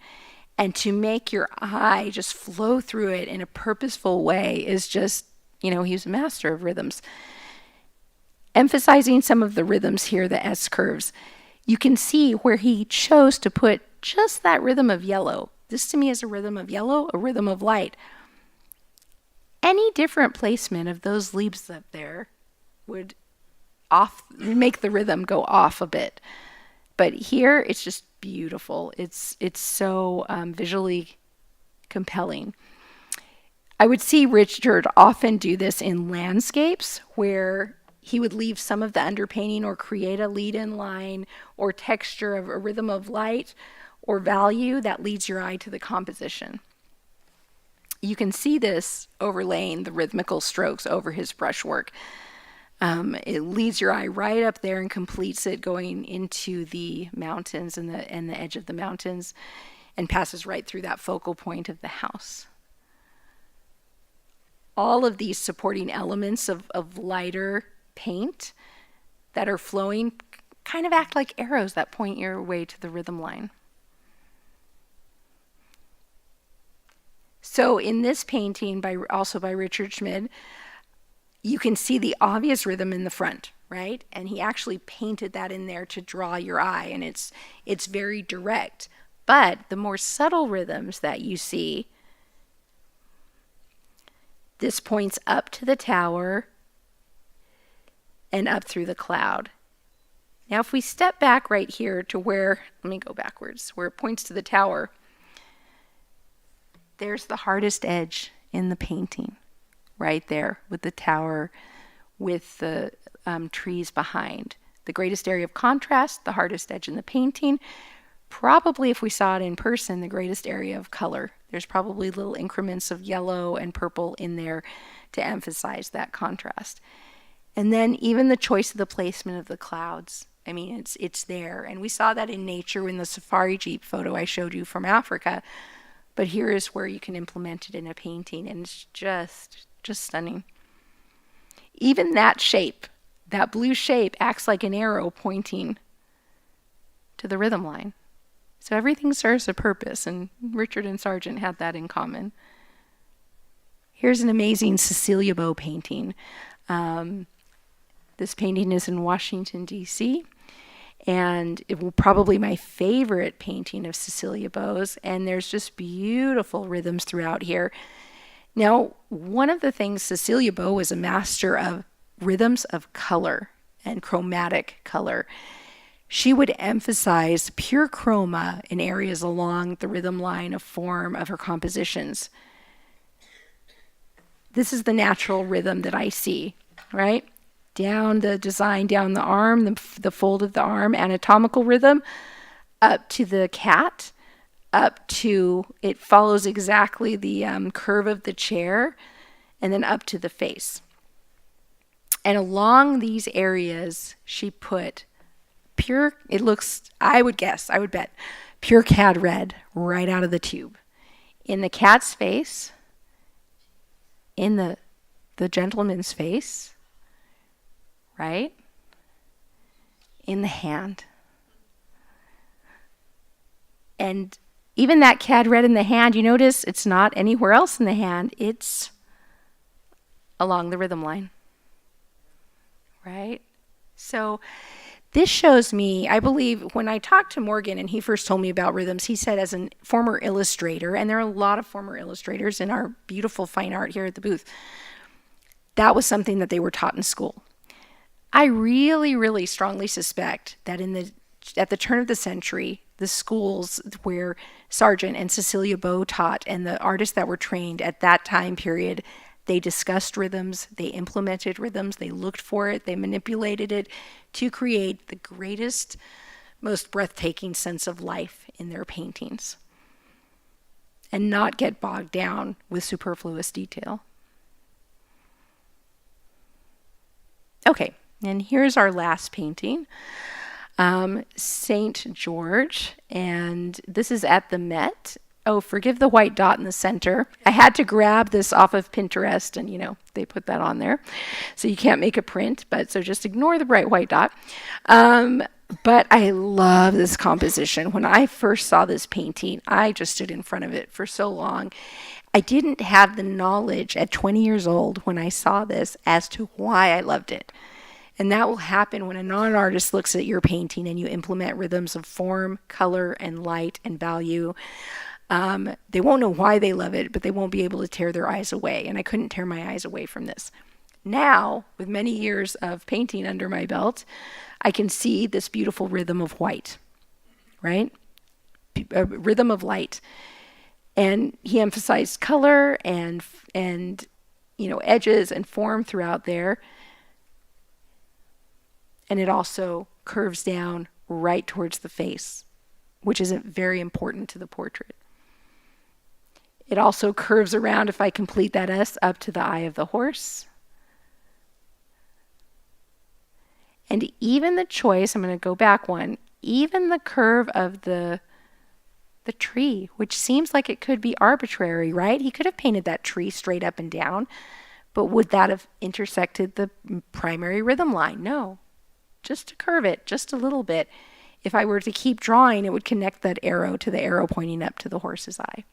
and to make your eye just flow through it in a purposeful way is just, he was a master of rhythms. Emphasizing some of the rhythms here, the S curves, you can see where he chose to put just that rhythm of yellow. This to me is a rhythm of yellow, a rhythm of light. Any different placement of those leaves up there would make the rhythm go off a bit. But here, it's just beautiful. It's so visually compelling. I would see Richard often do this in landscapes where he would leave some of the underpainting or create a lead-in line or texture of a rhythm of light or value that leads your eye to the composition. You can see this overlaying the rhythmical strokes over his brushwork. It leads your eye right up there and completes it going into the mountains and the edge of the mountains and passes right through that focal point of the house. All of these supporting elements of lighter paint that are flowing kind of act like arrows that point your way to the rhythm line. So in this painting, also by Richard Schmid, you can see the obvious rhythm in the front, right? And he actually painted that in there to draw your eye, and it's very direct. But the more subtle rhythms that you see, this points up to the tower and up through the cloud. Now if we step back right here to where, let me go backwards, where it points to the tower, there's the hardest edge in the painting, right there with the tower, with the trees behind. The greatest area of contrast, the hardest edge in the painting. Probably, if we saw it in person, the greatest area of color. There's probably little increments of yellow and purple in there to emphasize that contrast. And then even the choice of the placement of the clouds. I mean, it's there. And we saw that in nature in the safari jeep photo I showed you from Africa. But here is where you can implement it in a painting, and it's just stunning. Even that shape, that blue shape, acts like an arrow pointing to the rhythm line. So everything serves a purpose, and Richard and Sargent had that in common. Here's an amazing Cecilia Bow painting. This painting is in Washington, D.C., and it will probably my favorite painting of Cecilia Bow's, and there's just beautiful rhythms throughout here. Now, one of the things, Cecilia Bow was a master of rhythms of color and chromatic color. She would emphasize pure chroma in areas along the rhythm line of form of her compositions. This is the natural rhythm that I see, right? Down the design, down the arm, the fold of the arm, anatomical rhythm, up to the cat, up to, it follows exactly the curve of the chair, and then up to the face. And along these areas, she put pure, it looks, I would bet, pure cad red right out of the tube. In the cat's face, in the gentleman's face, right? In the hand. And even that cad red in the hand, you notice it's not anywhere else in the hand, it's along the rhythm line, right? So this shows me, I believe, when I talked to Morgan and he first told me about rhythms, he said as a former illustrator, and there are a lot of former illustrators in our beautiful fine art here at the booth, that was something that they were taught in school. I really, really strongly suspect that at the turn of the century, the schools where Sargent and Cecilia Bow taught and the artists that were trained at that time period, they discussed rhythms, they implemented rhythms, they looked for it, they manipulated it to create the greatest, most breathtaking sense of life in their paintings and not get bogged down with superfluous detail. Okay, and here's our last painting, St. George, and this is at the Met. Oh, forgive the white dot in the center. I had to grab this off of Pinterest, and they put that on there. So you can't make a print, so just ignore the bright white dot. But I love this composition. When I first saw this painting, I just stood in front of it for so long. I didn't have the knowledge at 20 years old when I saw this as to why I loved it. And that will happen when a non-artist looks at your painting and you implement rhythms of form, color, and light and value. They won't know why they love it, but they won't be able to tear their eyes away. And I couldn't tear my eyes away from this. Now, with many years of painting under my belt, I can see this beautiful rhythm of white, right? A rhythm of light. And he emphasized color and edges and form throughout there. And it also curves down right towards the face, which is very important to the portrait. It also curves around, if I complete that S, up to the eye of the horse. And even the choice, I'm going to go back one, even the curve of the tree, which seems like it could be arbitrary, right? He could have painted that tree straight up and down, but would that have intersected the primary rhythm line? No, just to curve it just a little bit. If I were to keep drawing, it would connect that arrow to the arrow pointing up to the horse's eye.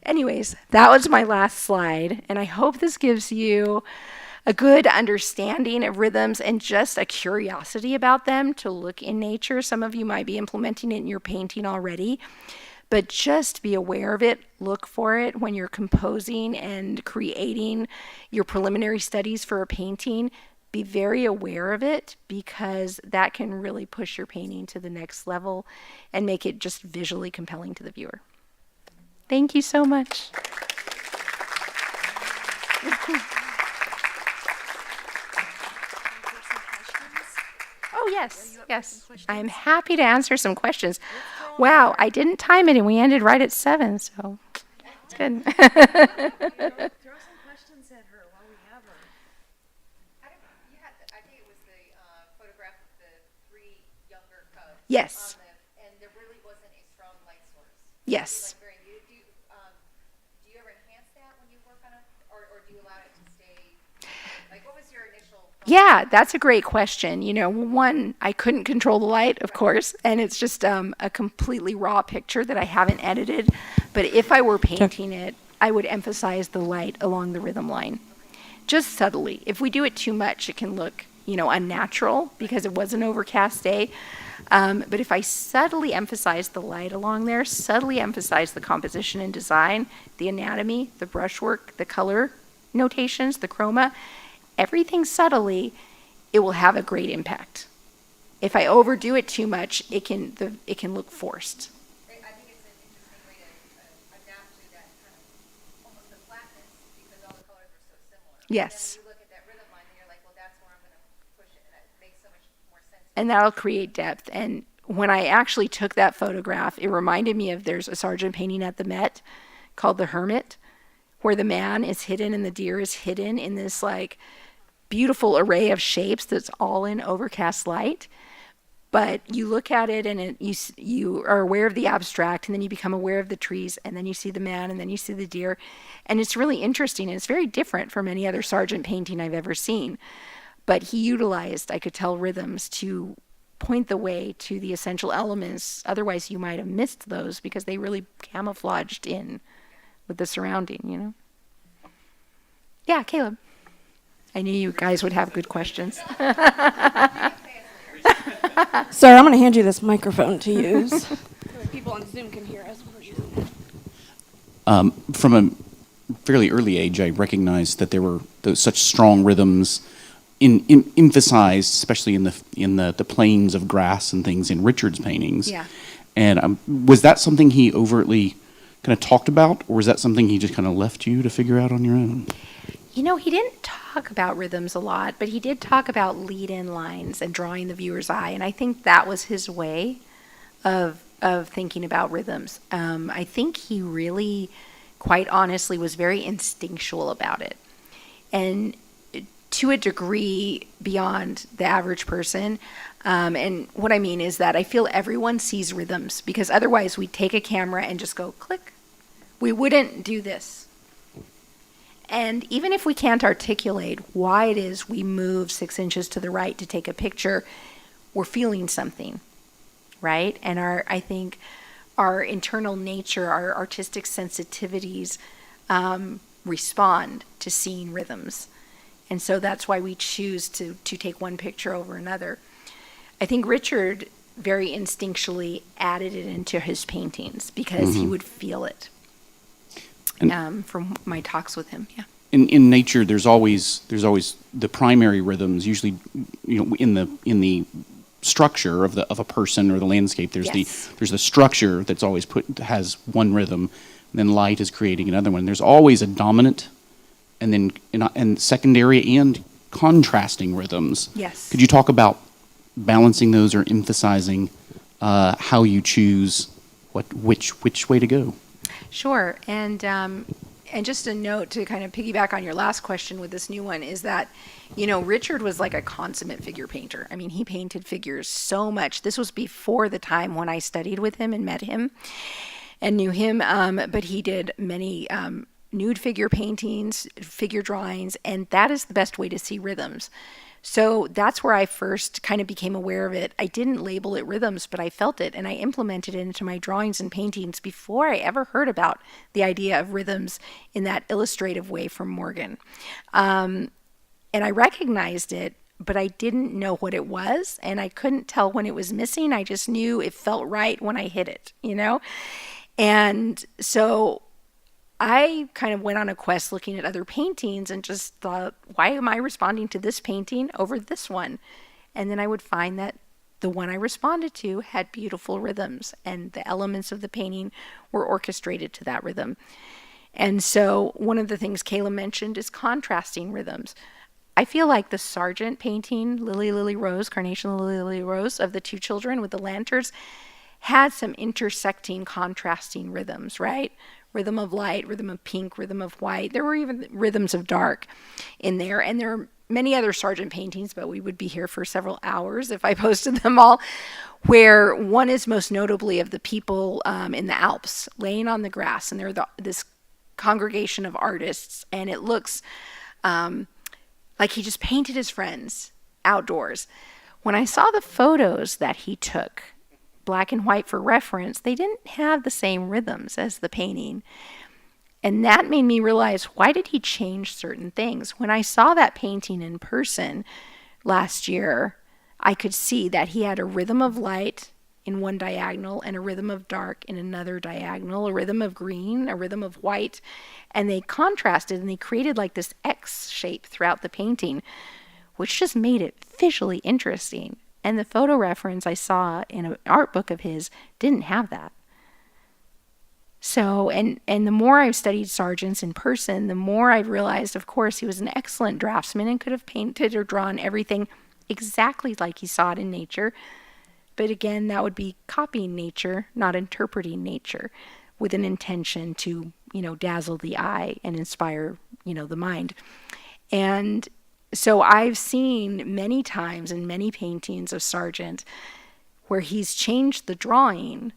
Anyways, that was my last slide, and I hope this gives you a good understanding of rhythms and just a curiosity about them to look in nature. Some of you might be implementing it in your painting already, but just be aware of it. Look for it when you're composing and creating your preliminary studies for a painting. Be very aware of it because that can really push your painting to the next level and make it just visually compelling to the viewer. Thank you so much. yes, yes. I'm happy to answer some questions. Wow, I didn't time it and we ended right at 7, so it's good. Throw some questions at her while we have her. I think it was the photograph of the 3 younger cubs. Yes. And there really wasn't a strong light source. Yes. Do you ever enhance that when you work on it, or do you allow it to stay? Like, what was your initial thought? Yeah, that's a great question. One, I couldn't control the light, of course, and it's just a completely raw picture that I haven't edited. But if I were painting it, I would emphasize the light along the rhythm line, just subtly. If we do it too much, it can look, unnatural because it was an overcast day. But if I subtly emphasize the light along there, subtly emphasize the composition and design, the anatomy, the brushwork, the color notations, the chroma, everything subtly, it will have a great impact. If I overdo it too much, it can look forced. I think it's an interesting way to adapt to that kind of almost the flatness, because all the colors are so similar. Yes. And then you look at that rhythm line and you're like, well, that's where I'm going to push it, and it makes so much more sense. And that'll create depth. And when I actually took that photograph, it reminded me of there's a Sargent painting at the Met called The Hermit, where the man is hidden and the deer is hidden in this beautiful array of shapes that's all in overcast light. But you look at it and you are aware of the abstract, and then you become aware of the trees, and then you see the man, and then you see the deer. And it's really interesting, and it's very different from any other Sargent painting I've ever seen. But he utilized, I could tell, rhythms to point the way to the essential elements. Otherwise, you might have missed those because they really camouflaged in with the surrounding, Yeah, Caleb. I knew you guys would have good questions. Sir, I'm going to hand you this microphone to use. So that people on Zoom can hear us. From a fairly early age, I recognized that there were such strong rhythms emphasized, especially in the plains of grass and things in Richard's paintings. Yeah. And was that something he overtly kind of talked about, or was that something he just kind of left you to figure out on your own? He didn't talk about rhythms a lot, but he did talk about lead-in lines and drawing the viewer's eye, and I think that was his way of thinking about rhythms. I think he really, quite honestly, was very instinctual about it, and to a degree beyond the average person. And what I mean is that I feel everyone sees rhythms, because otherwise we'd take a camera and just go click. We wouldn't do this. And even if we can't articulate why it is we move 6 inches to the right to take a picture, we're feeling something, right? And I think our internal nature, our artistic sensitivities respond to seeing rhythms. And so that's why we choose to take one picture over another. I think Richard very instinctually added it into his paintings because he would feel it. From my talks with him, yeah. In nature, there's always the primary rhythms. Usually, in the structure of a person or the landscape, there's the structure that's always has one rhythm, and then light is creating another one. There's always a dominant, and then and secondary and contrasting rhythms. Yes. Could you talk about balancing those or emphasizing how you choose which way to go? Sure. And just a note to kind of piggyback on your last question with this new one is that, Richard was like a consummate figure painter. I mean, he painted figures so much. This was before the time when I studied with him and met him and knew him. But he did many nude figure paintings, figure drawings, and that is the best way to see rhythms. So that's where I first kind of became aware of it. I didn't label it rhythms, but I felt it, and I implemented it into my drawings and paintings before I ever heard about the idea of rhythms in that illustrative way from Morgan. And I recognized it, but I didn't know what it was, and I couldn't tell when it was missing. I just knew it felt right when I hit it, And so I kind of went on a quest looking at other paintings and just thought, why am I responding to this painting over this one? And then I would find that the one I responded to had beautiful rhythms, and the elements of the painting were orchestrated to that rhythm. And so one of the things Kayla mentioned is contrasting rhythms. I feel like the Sargent painting, Lily Lily Rose, Carnation Lily Lily Rose, of the two children with the lanterns, had some intersecting, contrasting rhythms, right? Rhythm of light, rhythm of pink, rhythm of white. There were even rhythms of dark in there. And there are many other Sargent paintings, but we would be here for several hours if I posted them all, where one is most notably of the people in the Alps laying on the grass. And they're this congregation of artists. And it looks like he just painted his friends outdoors. When I saw the photos that he took, black and white for reference, they didn't have the same rhythms as the painting. And that made me realize, why did he change certain things? When I saw that painting in person last year, I could see that he had a rhythm of light in one diagonal and a rhythm of dark in another diagonal, a rhythm of green, a rhythm of white, and they contrasted and they created like this X shape throughout the painting, which just made it visually interesting. And the photo reference I saw in an art book of his didn't have that. So, and the more I've studied Sargent's in person, the more I've realized, of course, he was an excellent draftsman and could have painted or drawn everything exactly like he saw it in nature. But again, that would be copying nature, not interpreting nature, with an intention to, dazzle the eye and inspire, the mind. And so I've seen many times in many paintings of Sargent where he's changed the drawing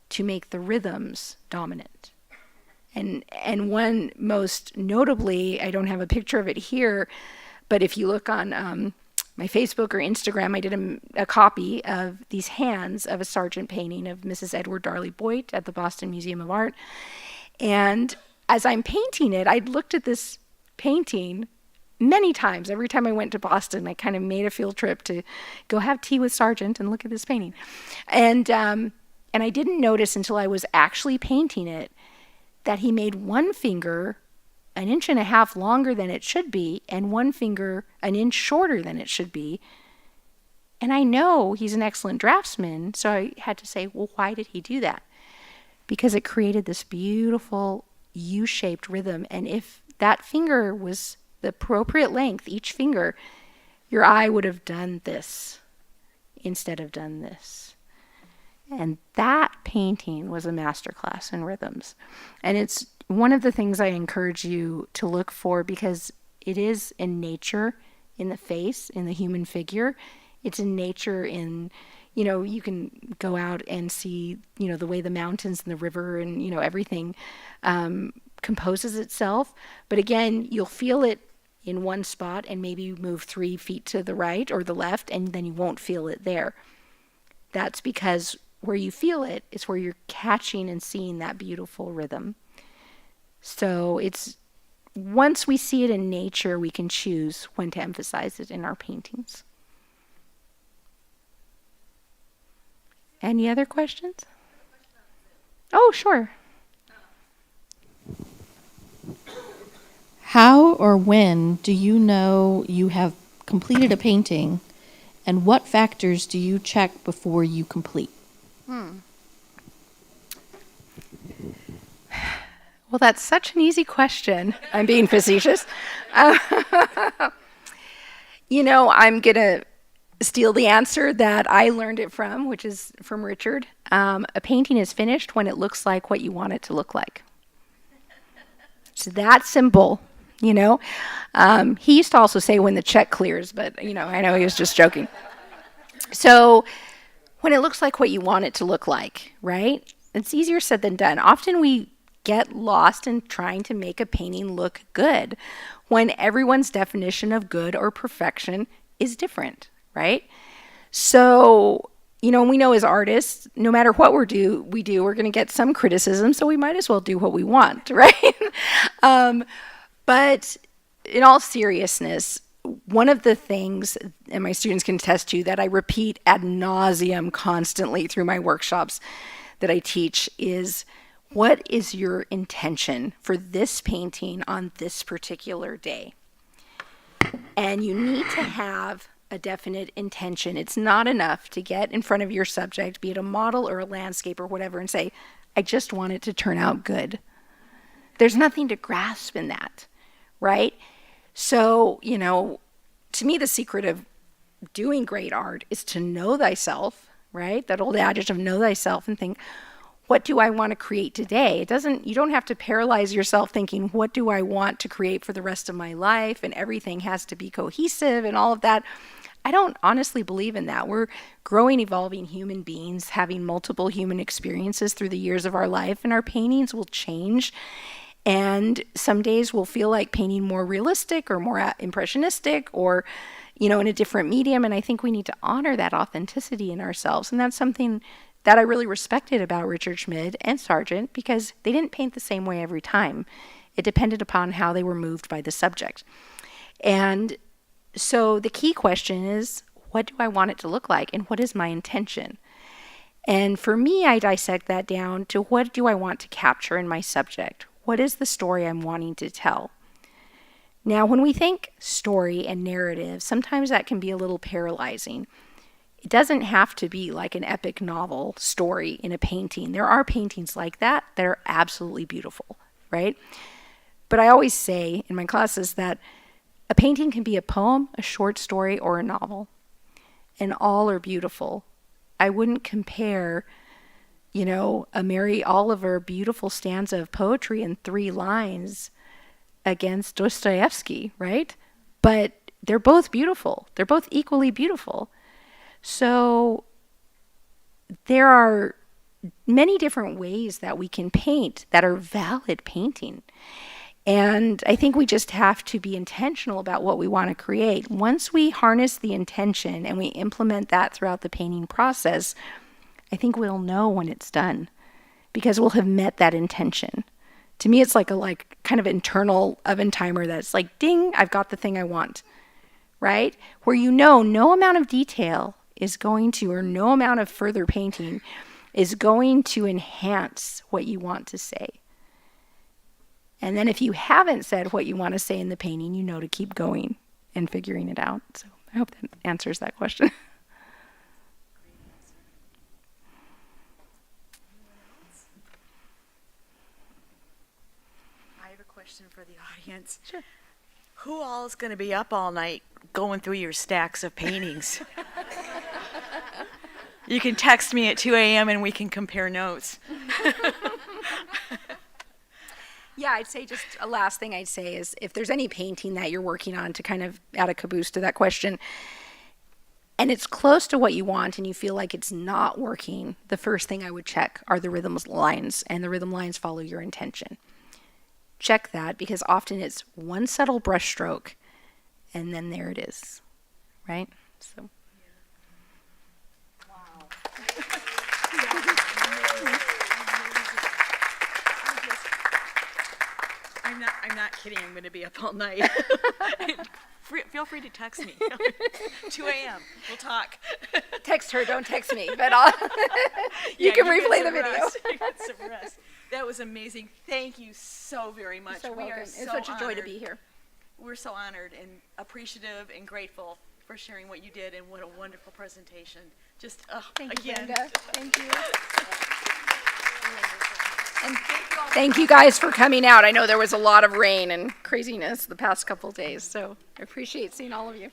to make the rhythms dominant. And one most notably, I don't have a picture of it here, but if you look on my Facebook or Instagram, I did a copy of these hands of a Sargent painting of Mrs. Edward Darley Boyd at the Boston Museum of Art. And as I'm painting it, I'd looked at this painting many times. Every time I went to Boston, I kind of made a field trip to go have tea with Sargent and look at this painting. And I didn't notice until I was actually painting it that he made one finger 1.5 inches longer than it should be and one finger 1 inch shorter than it should be. And I know he's an excellent draftsman, so I had to say, well, why did he do that? Because it created this beautiful U-shaped rhythm. And if that finger was the appropriate length, each finger, your eye would have done this instead of done this. And that painting was a masterclass in rhythms. And it's one of the things I encourage you to look for, because it is in nature, in the face, in the human figure. It's in nature in, you can go out and see, the way the mountains and the river and, everything composes itself. But again, you'll feel it in one spot and maybe move 3 feet to the right or the left, and then you won't feel it there. That's because where you feel it is where you're catching and seeing that beautiful rhythm. So it's, once we see it in nature, we can choose when to emphasize it in our paintings. Any other questions? Oh, sure. How or when do you know you have completed a painting, and what factors do you check before you complete? Well, that's such an easy question. I'm being facetious. I'm going to steal the answer that I learned it from, which is from Richard. A painting is finished when it looks like what you want it to look like. It's that simple, He used to also say when the check clears, but, I know he was just joking. So when it looks like what you want it to look like, right? It's easier said than done. Often we get lost in trying to make a painting look good when everyone's definition of good or perfection is different, right? So, we know as artists, no matter what we do, we're going to get some criticism, so we might as well do what we want, right? But in all seriousness, one of the things, and my students can attest to, that I repeat ad nauseum constantly through my workshops that I teach is, what is your intention for this painting on this particular day? And you need to have a definite intention. It's not enough to get in front of your subject, be it a model or a landscape or whatever, and say, I just want it to turn out good. There's nothing to grasp in that, right? So, to me, the secret of doing great art is to know thyself, right? That old adage of know thyself, and think, what do I want to create today? You don't have to paralyze yourself thinking, what do I want to create for the rest of my life? And everything has to be cohesive and all of that. I don't honestly believe in that. We're growing, evolving human beings, having multiple human experiences through the years of our life, and our paintings will change. And some days we'll feel like painting more realistic or more impressionistic, or, in a different medium. And I think we need to honor that authenticity in ourselves. And that's something that I really respected about Richard Schmid and Sargent, because they didn't paint the same way every time. It depended upon how they were moved by the subject. And so the key question is, what do I want it to look like, and what is my intention? And for me, I dissect that down to, what do I want to capture in my subject? What is the story I'm wanting to tell? Now, when we think story and narrative, sometimes that can be a little paralyzing. It doesn't have to be like an epic novel story in a painting. There are paintings like that are absolutely beautiful, right? But I always say in my classes that a painting can be a poem, a short story, or a novel, and all are beautiful. I wouldn't compare, a Mary Oliver beautiful stanza of poetry in 3 lines against Dostoevsky, right? But they're both beautiful. They're both equally beautiful. So there are many different ways that we can paint that are valid painting. And I think we just have to be intentional about what we want to create. Once we harness the intention and we implement that throughout the painting process, I think we'll know when it's done, because we'll have met that intention. To me, it's like a kind of internal oven timer that's like, ding, I've got the thing I want, right? Where no amount of detail is going to, or no amount of further painting is going to enhance what you want to say. And then if you haven't said what you want to say in the painting, to keep going and figuring it out. So I hope that answers that question. I have a question for the audience. Sure. Who all is going to be up all night going through your stacks of paintings? You can text me at 2 a.m. and we can compare notes. Yeah, I'd say just a last thing I'd say is, if there's any painting that you're working on, to kind of add a caboose to that question, and it's close to what you want and you feel like it's not working, the first thing I would check are the rhythm lines, and the rhythm lines follow your intention. Check that, because often it's one subtle brush stroke and then there it is, right? So. I'm not kidding. I'm going to be up all night. Feel free to text me. 2 a.m. We'll talk. Text her, don't text me. But you Yeah, can get replay the some video. rest. You get some rest. That was amazing. Thank you so very much. So We welcome. are It's so such a joy to honored. be here. We're so honored and appreciative and grateful for sharing what you did, and what a wonderful presentation. Just Thank you, again. Brenda. Thank you. And thank you guys for coming out. I know there was a lot of rain and craziness the past couple days, so I appreciate seeing all of you.